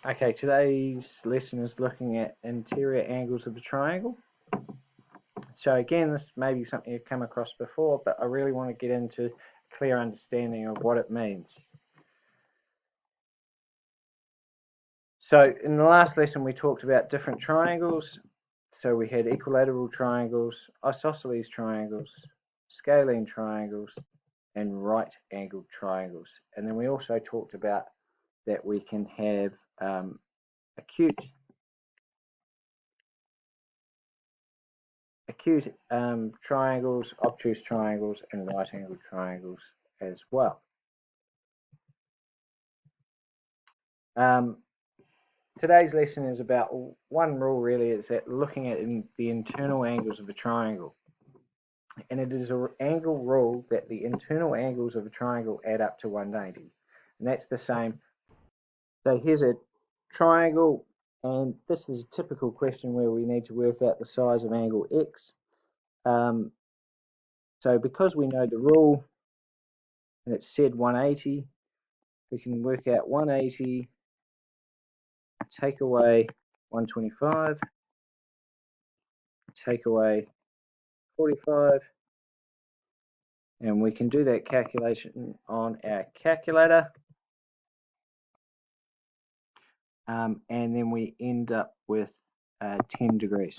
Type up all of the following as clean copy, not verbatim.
Okay, today's lesson is looking at interior angles of a triangle. So again, this may be something you've come across before, but I really want to get into a clear understanding of what it means. So in the last lesson, we talked about different triangles. So we had equilateral triangles, isosceles triangles, scalene triangles, and right-angled triangles. And then we also talked about that we can have acute triangles, obtuse triangles, and right-angled triangles as well. Today's lesson is about one rule really, is that looking at the internal angles of a triangle. And it is an angle rule that the internal angles of a triangle add up to 180. And that's the same. So here's a triangle, and this is a typical question where we need to work out the size of angle X. So because we know the rule, and it said 180, we can work out 180, take away 125, take away 45, and we can do that calculation on our calculator, and then we end up with 10 degrees.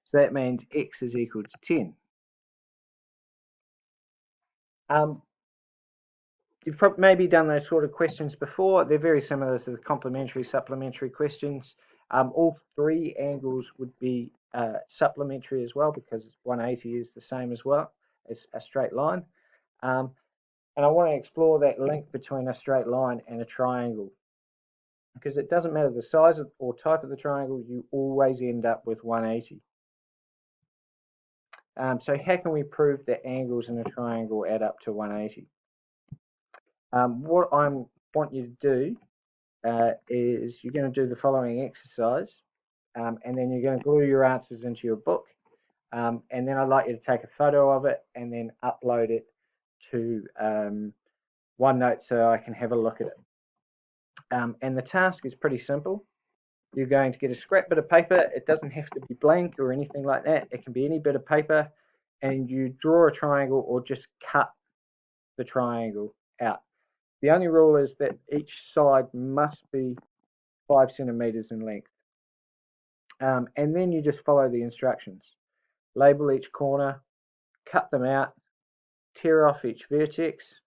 So that means X is equal to 10. You've maybe done those sort of questions before. They're very similar to the complementary supplementary questions. All three angles would be supplementary as well, because 180 is the same as well as a straight line. And I want to explore that link between a straight line and a triangle, because it doesn't matter the size or type of the triangle, you always end up with 180. So how can we prove that angles in a triangle add up to 180? What I want you to do is you're going to do the following exercise, and then you're going to glue your answers into your book, and then I'd like you to take a photo of it and then upload it to OneNote so I can have a look at it. And the task is pretty simple. You're going to get a scrap bit of paper. It doesn't have to be blank or anything like that. It can be any bit of paper, and you draw a triangle or just cut the triangle out. The only rule is that each side must be 5 centimeters in length. And then you just follow the instructions. Label each corner, cut them out, tear off each vertex,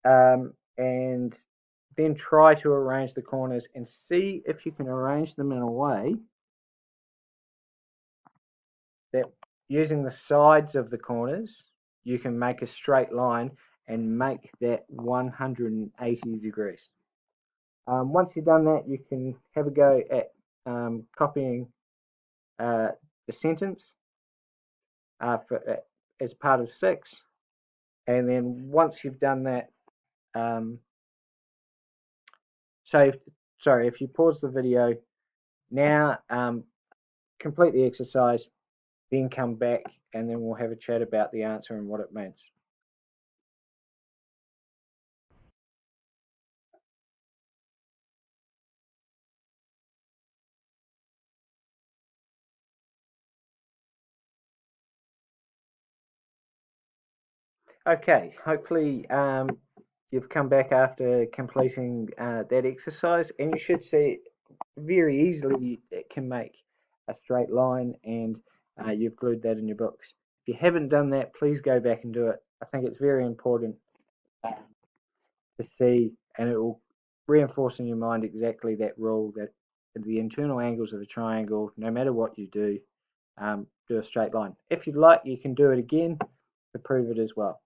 and then try to arrange the corners and see if you can arrange them in a way that using the sides of the corners, you can make a straight line and make that 180 degrees. Once you've done that, you can have a go at copying the sentence as part of 6. And then once you've done that, if you pause the video now, complete the exercise, then come back, and then we'll have a chat about the answer and what it means. Okay, hopefully you've come back after completing that exercise, and you should see very easily it can make a straight line, and you've glued that in your books. If you haven't done that, please go back and do it. I think it's very important to see, and it will reinforce in your mind exactly that rule, that the internal angles of a triangle, no matter what you do a straight line. If you'd like, you can do it again to prove it as well.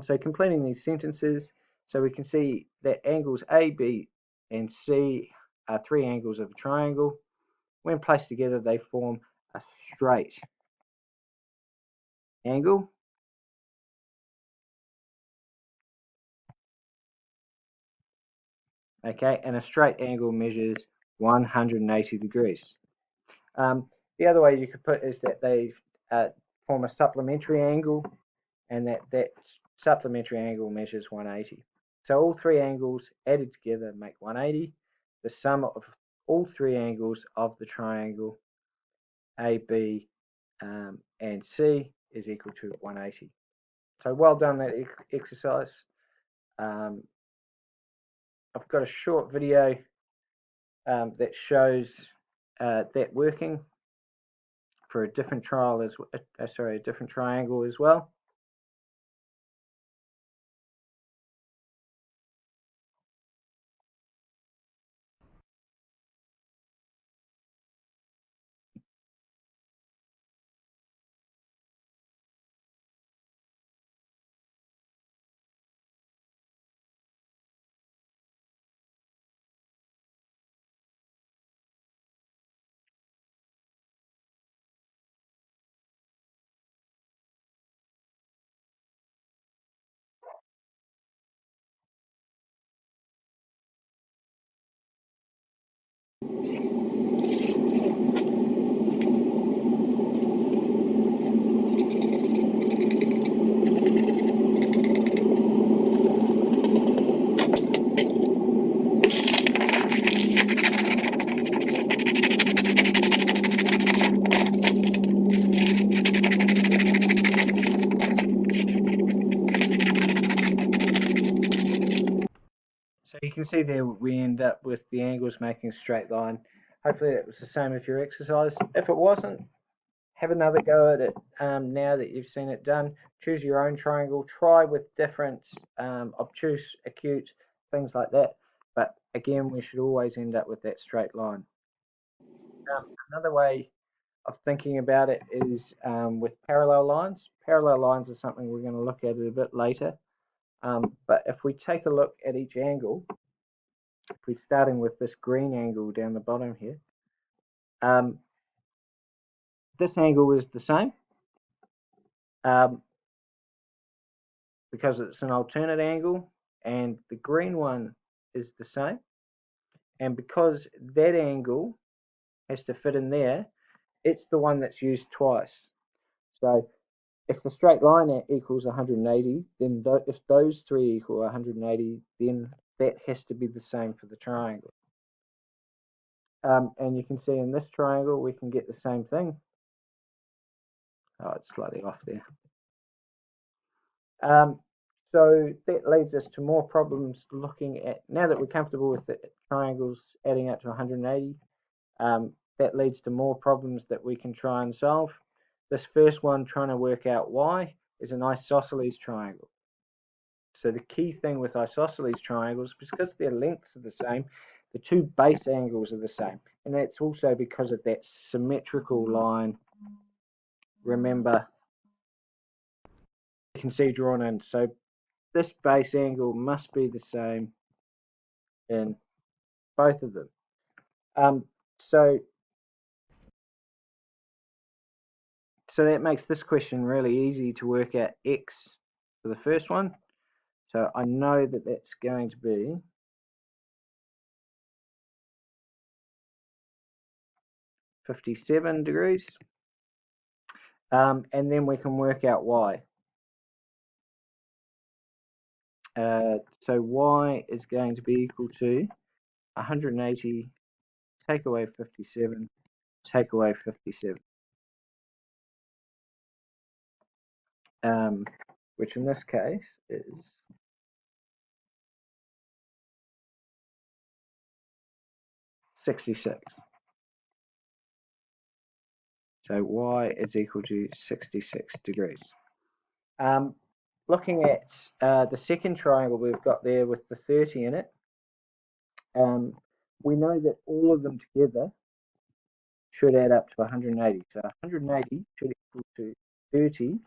So completing these sentences, so we can see that angles A, B, and C are three angles of a triangle. When placed together, they form a straight angle. Okay, and a straight angle measures 180 degrees. The other way you could put is that they form a supplementary angle, and that supplementary angle measures 180. So all three angles added together make 180. The sum of all three angles of the triangle A, B, and C is equal to 180. So well done that exercise. I've got a short video that shows that working for a different triangle as well. So you can see there we end up with the angles making a straight line. Hopefully that was the same with your exercise. If it wasn't, have another go at it now that you've seen it done. Choose your own triangle. Try with different obtuse, acute, things like that. But again, we should always end up with that straight line. Another way of thinking about it is with parallel lines. Parallel lines are something we're going to look at a bit later. But if we take a look at each angle, if we're starting with this green angle down the bottom here, this angle is the same because it's an alternate angle, and the green one is the same. And because that angle has to fit in there, it's the one that's used twice. So if the straight line equals 180, then if those three equal 180, then that has to be the same for the triangle. And you can see in this triangle, we can get the same thing. Oh, it's slightly off there. So that leads us to more problems looking at, now that we're comfortable with the triangles adding up to 180, that leads to more problems that we can try and solve. This first one, trying to work out y, is an isosceles triangle. So the key thing with isosceles triangles, because their lengths are the same, the two base angles are the same. And that's also because of that symmetrical line, remember, you can see drawn in. So this base angle must be the same in both of them. So that makes this question really easy to work out x for the first one. So I know that that's going to be 57 degrees. And then we can work out y. So y is going to be equal to 180 take away 57 take away 57. Which in this case is 66. So y is equal to 66 degrees. Looking at the second triangle we've got there with the 30 in it, we know that all of them together should add up to 180. So 180 should equal to 30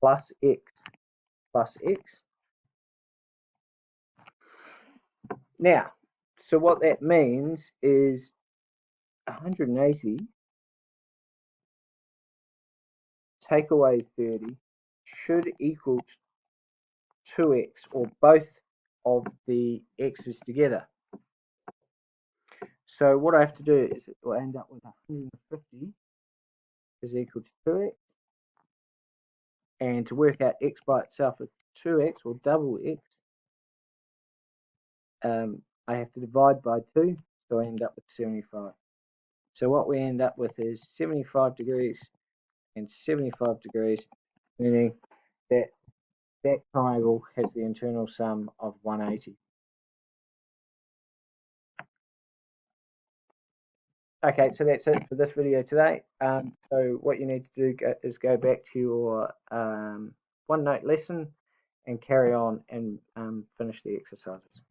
plus x plus x. Now, so what that means is 180 take away 30 should equal 2x, or both of the x's together. So what I have to do is we'll end up with 150 is equal to 2x. And to work out x by itself, 2x or double x, I have to divide by 2, so I end up with 75. So what we end up with is 75 degrees and 75 degrees, meaning that that triangle has the internal sum of 180. Okay, so that's it for this video today. So what you need to do is go back to your OneNote lesson and carry on and finish the exercises.